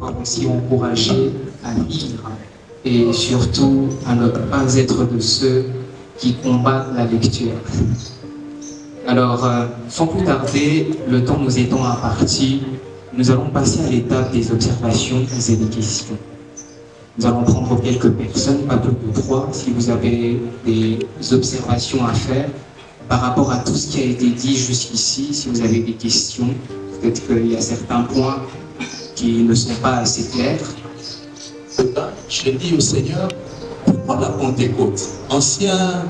pouvoir aussi encourager à lire et surtout à ne pas être de ceux qui combattent la lecture. Alors, sans plus tarder, le temps nous étant imparti, nous allons passer à l'étape des observations et des questions. Nous allons prendre quelques personnes, pas plus de 3, si vous avez des observations à faire par rapport à tout ce qui a été dit jusqu'ici, si vous avez des questions, peut-être qu'il y a certains points qui ne sont pas assez clairs. Je dis au Seigneur, pourquoi la Pentecôte? Ancien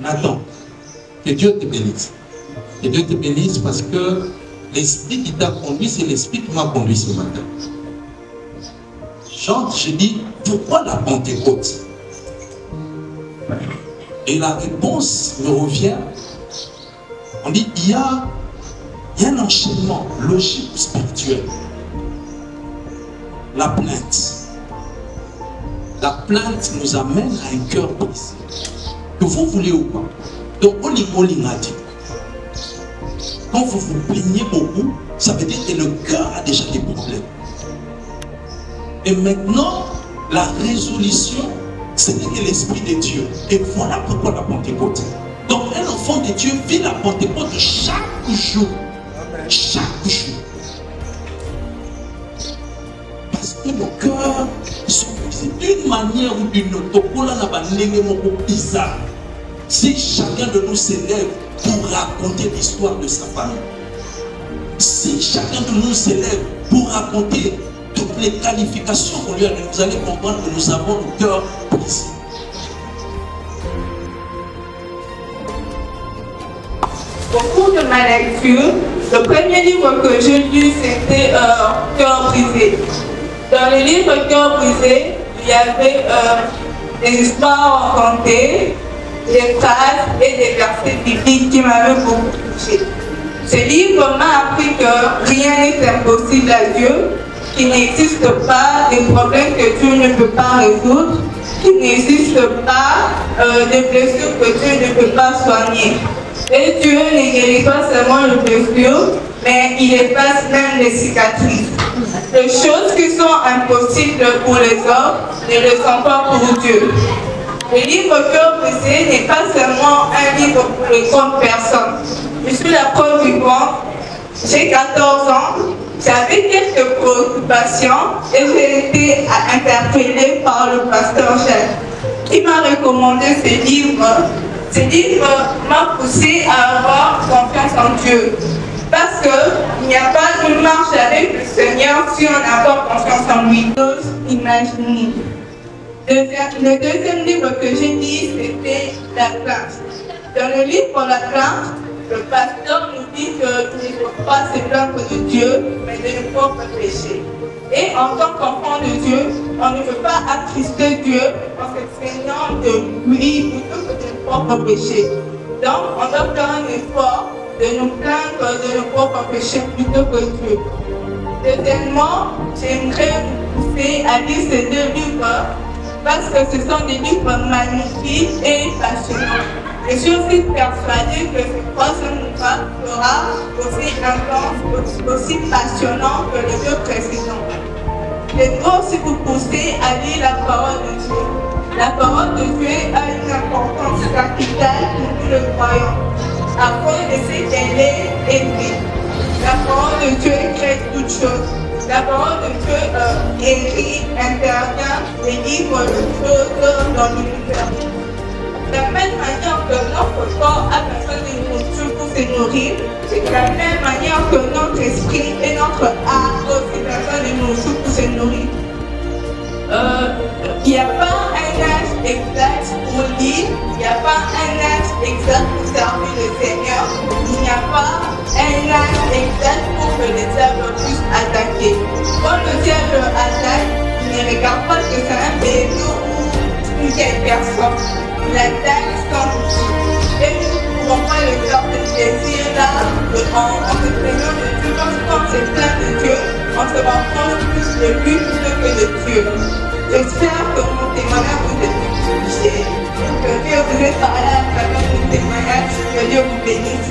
Nathan, que Dieu te bénisse. Que Dieu te bénisse parce que l'esprit qui t'a conduit, c'est l'esprit qui m'a conduit ce matin. Chante, je dis, pourquoi la Pentecôte? Et la réponse me revient. On dit, il y a un enchaînement logique ou spirituel. La plainte. La plainte nous amène à un cœur brisé. Que vous voulez ou pas. Donc, on dit, quand vous vous plaignez beaucoup, ça veut dire que le cœur a déjà des problèmes. Et maintenant, la résolution, ce n'est que l'Esprit de Dieu. Et voilà pourquoi la Pentecôte. Donc, un enfant de Dieu vit la Pentecôte chaque jour. Chaque jour. Parce que nos cœurs sont brisés d'une manière ou d'une autre. Si chacun de nous s'élève pour raconter l'histoire de sa famille, si chacun de nous s'élève pour raconter toutes les qualifications qu'on lui a données, vous allez comprendre que nous avons le cœur brisé. Au cours de ma lecture, le premier livre que j'ai lu, c'était Cœur brisé. Dans le livre Cœur brisé, il y avait des histoires racontées, des phrases et des versets bibliques qui m'avaient beaucoup touché. Ce livre m'a appris que rien n'est impossible à Dieu, qu'il n'existe pas des problèmes que Dieu ne peut pas résoudre, qu'il n'existe pas de blessures que Dieu ne peut pas soigner. Et Dieu ne guérit pas seulement les blessures, mais il efface même les cicatrices. Les choses qui sont impossibles pour les hommes ne le sont pas pour Dieu. Le livre Cœur brisé n'est pas seulement un livre pour les grandes personnes. Je suis la preuve vivante. J'ai 14 ans, j'avais quelques préoccupations et j'ai été interpellée par le pasteur Jacques qui m'a recommandé ce livre. Ce livre m'a poussé à avoir confiance en Dieu. Parce qu'il n'y a pas de marche avec le Seigneur si on n'a pas confiance en lui. Imaginez. Le deuxième livre que j'ai lu, c'était La Plainte. Dans le livre La Plainte, le pasteur nous dit qu'il ne faut pas se plaindre de Dieu, mais de nos propres péchés. Et en tant qu'enfant de Dieu, on ne peut pas attrister Dieu en se plaignant de lui plutôt que de nos propres péchés. Donc, on doit faire un effort de nous plaindre de nos propres péchés plutôt que Dieu. Deuxièmement, j'aimerais vous pousser à lire ces deux livres parce que ce sont des livres magnifiques et passionnants. Je suis aussi persuadée que ce troisième ouvrage sera aussi intense, aussi passionnant que les deux précédents. Je dois aussi vous pousser à lire la parole de Dieu. La parole de Dieu a une importance capitale pour nous les croyants. Afin de ce qu'elle est écrite. La parole de Dieu crée toutes choses. La parole de Dieu guérit, intervient, délivre les choses dans l'univers. De la même manière que notre corps a besoin de nourriture pour se nourrir, c'est de la même manière que notre esprit et notre âme ont aussi besoin de nourriture pour se nourrir. Il n'y a pas un âge exact pour lire, il n'y a pas un âge exact pour servir le Seigneur, il n'y a pas un âge exact pour que le diable puisse attaquer. Quand le diable attaque, il ne regarde pas que c'est un bébé ou une vieille personne. Il attaque sans souci. Et nous ne pouvons pas le faire de plaisir là, en se plaignant de Dieu, parce qu'on se plaint de Dieu, on se rapproche plus de lui plutôt que de Dieu. J'espère que mon témoignage vous est touché, que Dieu vous ait parlé à travers mon témoignage, que Dieu vous bénisse.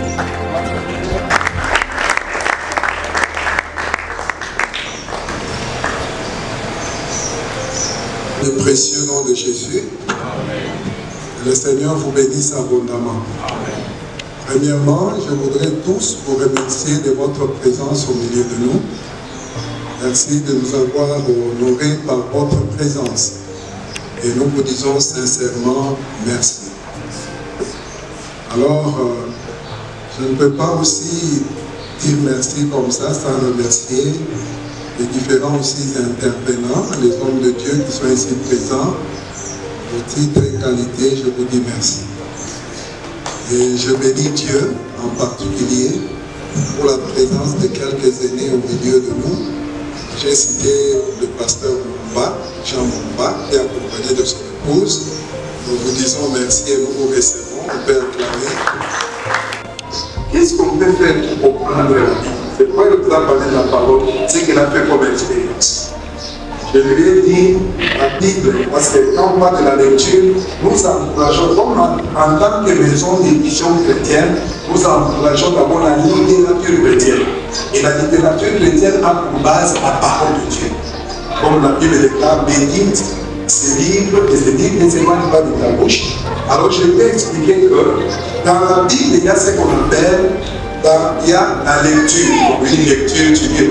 Le précieux nom de Jésus. Que le Seigneur vous bénisse abondamment. Premièrement, je voudrais tous vous remercier de votre présence au milieu de nous. Merci de nous avoir honorés par votre présence. Et nous vous disons sincèrement merci. Alors, je ne peux pas aussi dire merci comme ça sans remercier les différents aussi intervenants, les hommes de Dieu qui sont ici présents. Au titre et qualité, je vous dis merci. Et je bénis Dieu en particulier pour la présence de quelques aînés au milieu de nous. J'ai cité le pasteur Mumba, Jean Mumba, qui est accompagné de son épouse. Nous vous disons merci et nous vous recevons. On peut acclamer. Qu'est-ce qu'on peut faire pour comprendre la vie? C'est pourquoi il nous a parlé de la parole, c'est qu'il a fait comme expérience. Je lui ai dit la Bible, parce que quand on parle de la lecture, nous encourageons, comme en tant que maison d'édition chrétienne, nous encourageons d'abord la littérature chrétienne. Et la littérature chrétienne a pour base la parole de Dieu. Comme la Bible déclare, bénite ces livres, et ces livres ne s'éloignent pas de ta bouche. Alors je vais expliquer que dans la Bible, il y a ce qu'on appelle, il y a la lecture. Comme une lecture, tu dis,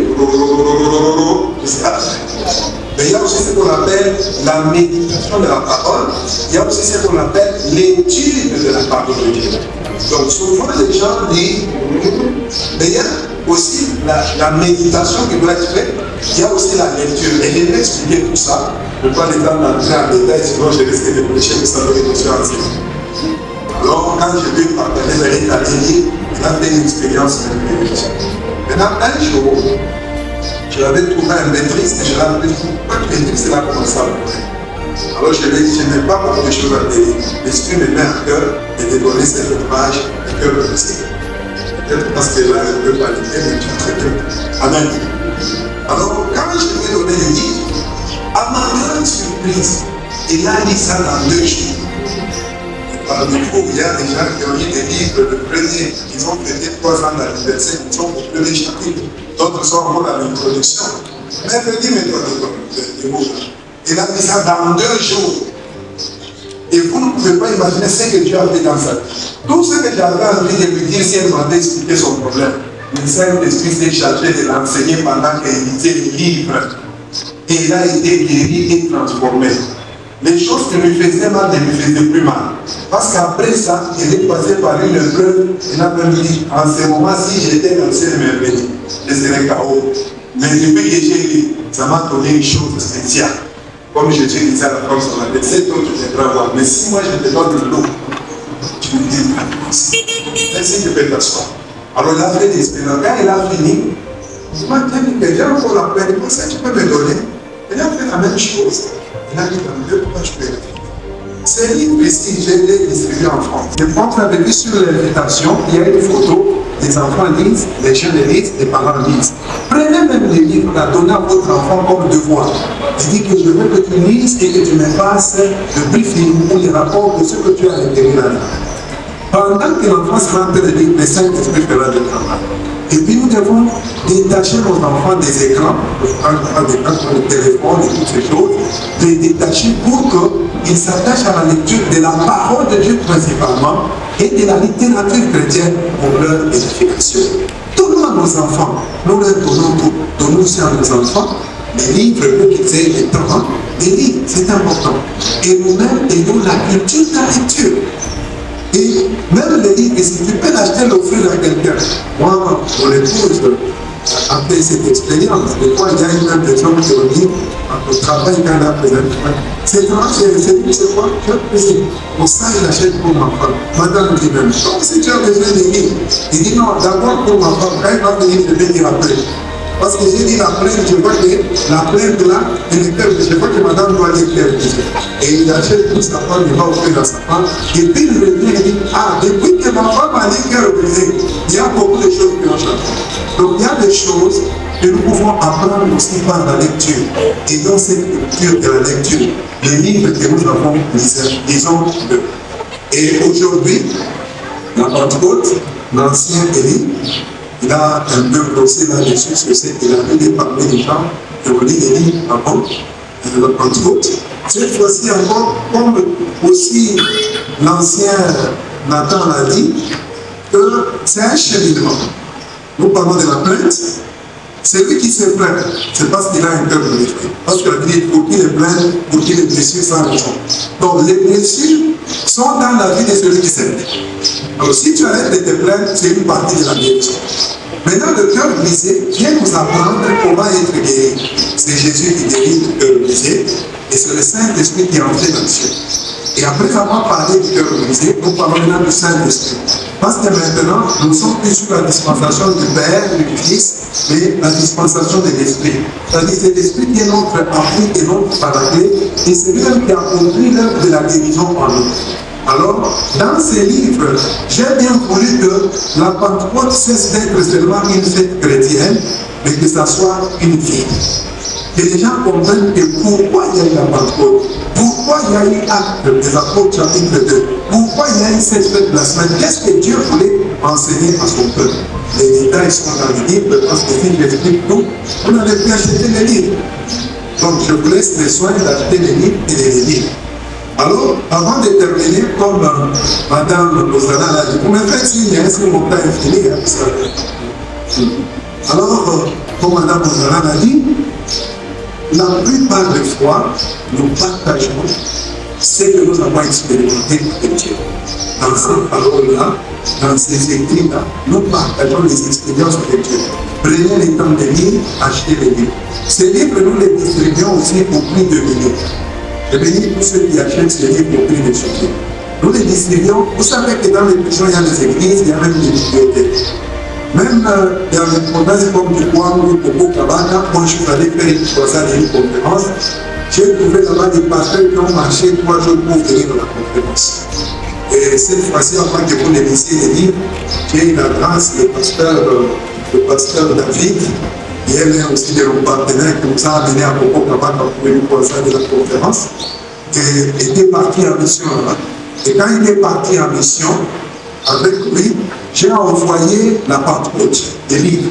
mais il y a aussi ce qu'on appelle la méditation de la parole. Il y a aussi ce qu'on appelle l'étude de la parole de Dieu. Donc souvent les gens disent, mais il y a aussi la méditation qui doit être faite. Il y a aussi la lecture. Et je vais expliquer tout ça. Je ne vais pas les temps d'entrer en détail, sinon je risque de prêcher que ça doit être ensemble. Alors quand je vais partager avec Valérie, il a fait une expérience de méditation. Maintenant un jour, je l'avais trouvé un peu triste et je l'avais dit, pourquoi tu es triste? Il a commencé à pleurer. Alors je lui ai dit, je n'ai pas beaucoup de choses à te dire. L'Esprit me met à cœur et de donner cette image de cœur brisé. Peut-être parce que là, je ne peux pas le dire, mais tu es très bien. Amen. Alors, quand je lui ai donné le livre, à ma grande surprise, il a dit ça dans 2 jours. Parmi vous, il y a des gens qui ont eu des livres, le premier, ils ont fêté 3 ans d'anniversaire, ils sont au premier chapitre. D'autres sont encore à l'introduction. Mercredi, il a dit ça dans 2 jours. Et vous ne pouvez pas imaginer ce que Dieu a fait dans sa vie. Tout ce que j'avais envie de lui dire, si elle m'avait expliqué son problème, le Saint-Esprit s'est chargé de l'enseigner pendant qu'il lisait les livres. Et il a été guéri et transformé. Les choses qui lui faisaient mal ne lui faisaient plus mal. Parce qu'après ça, il est passé par une épreuve. Il a même dit, en ce moment, si j'étais dans cette merveille, je serais KO. Mais depuis que j'ai lu, ça m'a donné une chose spéciale. Comme je disais à la femme sur la tête, c'est toi qui te voir. Mais si moi je te donne de l'eau, tu me dis la réponse. Merci de faire t'asseoir. Alors il a fait des expériences. Quand il a fini, il m'a dit que j'ai encore la peine. Il m'a dit, tu peux me donner. Il a fait la même chose. Il a dit dans 2 pages, je peux le faire. Ces livres ici, je les distribué en France. Je pense que vous avez vu sur l'invitation, il y a une photo, les enfants lisent, les jeunes lisent, les parents lisent. Prenez même les livres à donner à votre enfant comme devoir. Je dis que je veux que tu lises et que tu me fasses le briefing ou les rapports de ce que tu as à l'intérieur. Pendant que l'enfant sera en train de lire, le Saint-Esprit fera le travail. Et puis nous devons détacher nos enfants des écrans, le téléphone et toutes ces choses, les détacher pour qu'ils s'attachent à la lecture de la parole de Dieu principalement et de la littérature chrétienne pour leur édification. Donnons à nos enfants, nous leur donnons tout, donnons aussi à nos enfants les livres pour qu'ils aient le temps. Les livres, c'est important. Et nous-mêmes ayons la culture de la lecture. Et même les livres, si tu peux l'acheter, l'offrir à quelqu'un. Moi, mon épouse, après cette expérience, des fois, il y a une personne qui me dit, au travail, quand elle a présenté, c'est quoi? Je plaisir. Pour ça, il achète pour ma femme. Madame dit même, donc si tu as besoin de livres, il dit non, d'abord pour ma femme, quand il va venir, je vais dire après. Parce que j'ai dit la plainte, je vois que la plainte là, je vois que madame doit l'écrire. Et il achète pour sa femme, il va offrir à sa femme. Et puis il revient et dit, ah, depuis que ma femme a les cœurs brisés, il y a beaucoup de choses qui ont changé. Donc il y a des choses que nous pouvons apprendre aussi par la lecture. Et dans cette culture de la lecture, les livres que nous avons, disons-le. Et aujourd'hui, la Pentecôte, l'ancien Élie, il a un peu brossé là-dessus, parce qu'il a vu parmi les gens qui ont lu les livres avant la Pentecôte. Cette fois-ci encore, comme aussi l'ancien Nathan l'a dit, que c'est un cheminement. Nous parlons de la plainte. Celui qui se plaint, c'est parce qu'il a un cœur blessé. Parce que la vie est pour qu'il est plein, pour qu'il est blessé sans raison. Donc les blessures sont dans la vie de celui qui se plaint. Alors si tu arrêtes de te plaindre, c'est une partie de la guérison. Maintenant, le cœur brisé vient nous apprendre comment être guéri. C'est Jésus qui guérit le cœur brisé et c'est le Saint-Esprit qui est entré dans le ciel. Et après avoir parlé du cœur brisé, nous parlons maintenant du Saint-Esprit. Parce que maintenant, nous ne sommes plus sur la dispensation du Père, du Fils, mais la dispensation de l'Esprit. C'est-à-dire que c'est l'Esprit qui est notre appui et notre paraclet, et c'est lui-même qui a compris l'œuvre de la guérison en nous. Alors, dans ces livres, j'ai bien voulu que la Pentecôte cesse d'être seulement une fête chrétienne, mais que ça soit une vie. Que les gens comprennent que pourquoi il y a eu la Pentecôte, pourquoi il y a eu Actes des Apôtres chapitre 2, pourquoi il y a eu cette fête de la semaine, qu'est-ce que Dieu voulait enseigner à son peuple. Les détails sont dans les livres, parce que si j'explique tout, vous n'avez plus acheté les livres. Donc je vous laisse le soin d'acheter les livres et de les lire. Alors, avant de terminer, comme Madame Bozana l'a dit, vous me faites signe, est-ce que mon temps est fini? Alors, comme Madame Bozana l'a dit, la plupart des fois, nous partageons ce que nous avons expérimenté avec Dieu. Dans ces paroles-là, dans ces écrits-là, nous partageons les expériences avec Dieu. Prenez le temps de lire, achetez les livres. Ces livres, nous les distribuons aussi au prix de minutes. Je bénis tous ceux qui achètent ces livres au prix de soutien. Nous les distribuons. Vous savez que dans les prisons, il y a des églises, il y a même des bibliothèques. Même dans les provinces comme du Kwangu, Koko, Kabana, quand je suis allé faire une conférence, j'ai trouvé là-bas des pasteurs qui ont marché 3 jours pour venir à la conférence. Et cette fois-ci, avant que vous laissiez les livres, j'ai eu la grâce, le pasteur David, qui est aussi de nos partenaires qui nous a amené à Koko, Kabana pour une conférence de la conférence, et était parti en mission là-bas. Et quand il est parti en mission, avec lui, j'ai envoyé la Pentecôte, des livres.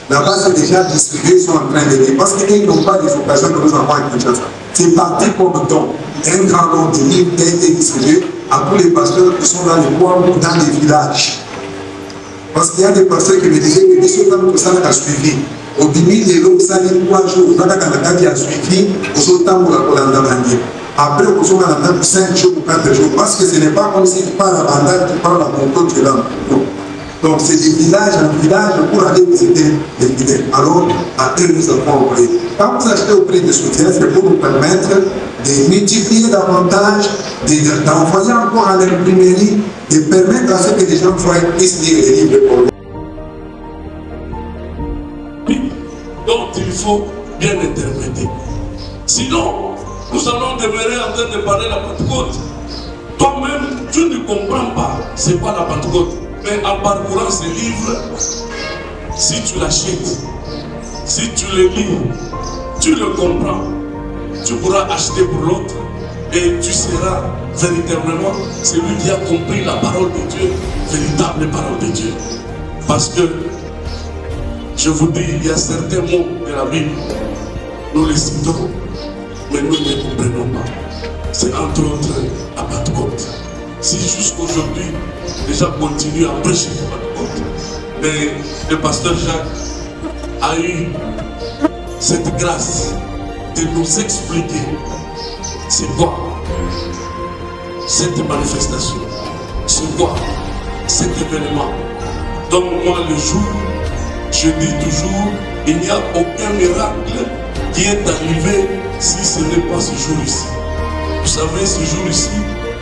Là-bas, c'est déjà distribué, ils sont en train de lire. Parce qu'ils n'ont pas des occasions que nous avons à Kinshasa. C'est parti comme don. Un grand nombre de livres a été distribué à tous les pasteurs qui sont dans les coins ou dans les villages. Parce qu'il y a des pasteurs qui me disaient que les choses que ça a suivi. Au début, les longues salles, 3 jours, on a suivi, aux autres temps, on a après, on a 5 jours ou 4 jours, parce que ce n'est pas comme si tu parles à Bandal, tu parles à Monto, tu es là. Donc, c'est des villages en village pour aller visiter les fidèles. Alors, à eux, nous avons envoyé. Quand vous achetez au prix de soutien, c'est pour nous permettre de multiplier davantage, d'envoyer encore à l'imprimerie, de permettre à ce que les gens puissent lire les livres pour eux. Donc, il faut bien interpréter. Sinon, nous allons demeurer en train de parler de la Pentecôte. Toi-même, tu ne comprends pas c'est quoi la Pentecôte. Mais en parcourant ces livres, si tu l'achètes, si tu le lis, tu le comprends, tu pourras acheter pour l'autre et tu seras véritablement celui qui a compris la parole de Dieu, véritable parole de Dieu. Parce que, je vous dis, il y a certains mots de la Bible, nous les citons, mais nous ne les comprenons pas. C'est entre autres la Pentecôte. Si jusqu'aujourd'hui, les gens continuent à prêcher la Pentecôte, mais le pasteur Jacques a eu cette grâce de nous expliquer c'est quoi cette manifestation, c'est quoi cet événement. Donc moi le jour, je dis toujours, il n'y a aucun miracle qui est arrivé si ce n'est pas ce jour ici. Vous savez, ce jour ici,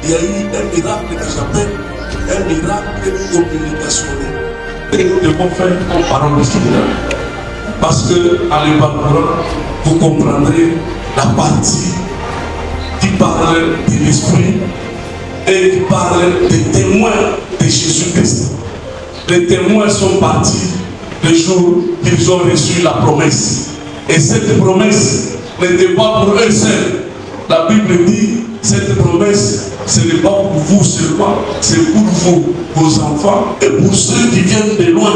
il y a eu un miracle que j'appelle un miracle communicationnel. Et nous devons faire en parole de Seigneur. Parce que, en le parcourant, vous comprendrez la partie qui parle de l'Esprit et qui parle des témoins de Jésus-Christ. Les témoins sont partis le jour qu'ils ont reçu la promesse. Et cette promesse n'était pas pour eux seuls. La Bible dit, cette promesse, ce n'est pas pour vous seulement, c'est pour vous, vos enfants et pour ceux qui viennent de loin.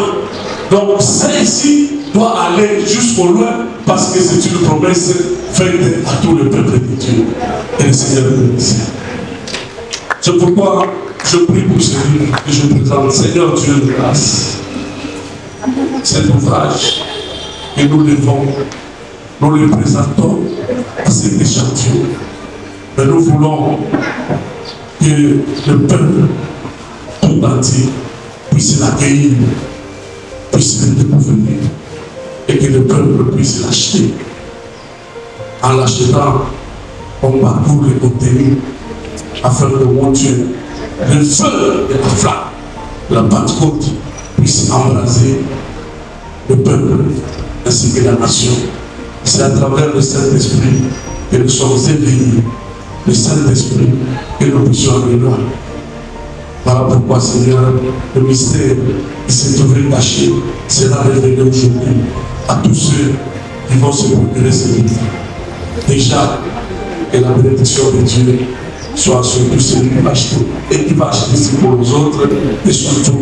Donc celle-ci doit aller jusqu'au loin parce que c'est une promesse faites à tout le peuple de Dieu. Et le Seigneur vous bénisse. C'est pourquoi je prie pour celui que je présente. Seigneur Dieu de grâce, cet ouvrage que nous levons, nous le présentons à cet échantillon. Mais nous voulons que le peuple tout entier puisse l'accueillir, puisse le découvrir et que le peuple puisse l'acheter. En l'achetant, on parcourt le contenu afin que mon Dieu, le feu de la flamme, la Pentecôte, puisse embraser le peuple ainsi que la nation. C'est à travers le Saint-Esprit que nous sommes éveillés, le Saint-Esprit, que nous puissions aller loin. Voilà pourquoi, Seigneur, le mystère qui s'est trouvé caché sera révélé aujourd'hui à tous ceux qui vont se procurer ce livre. Déjà, que la bénédiction de Dieu soit sur tous ceux qui vont acheter et qui va acheter ce pour les autres, et surtout,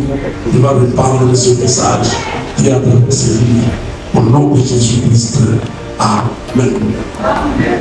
qui va répandre ce message qui est à travers ce livre. Au nom de Jésus-Christ. Amen. Amen.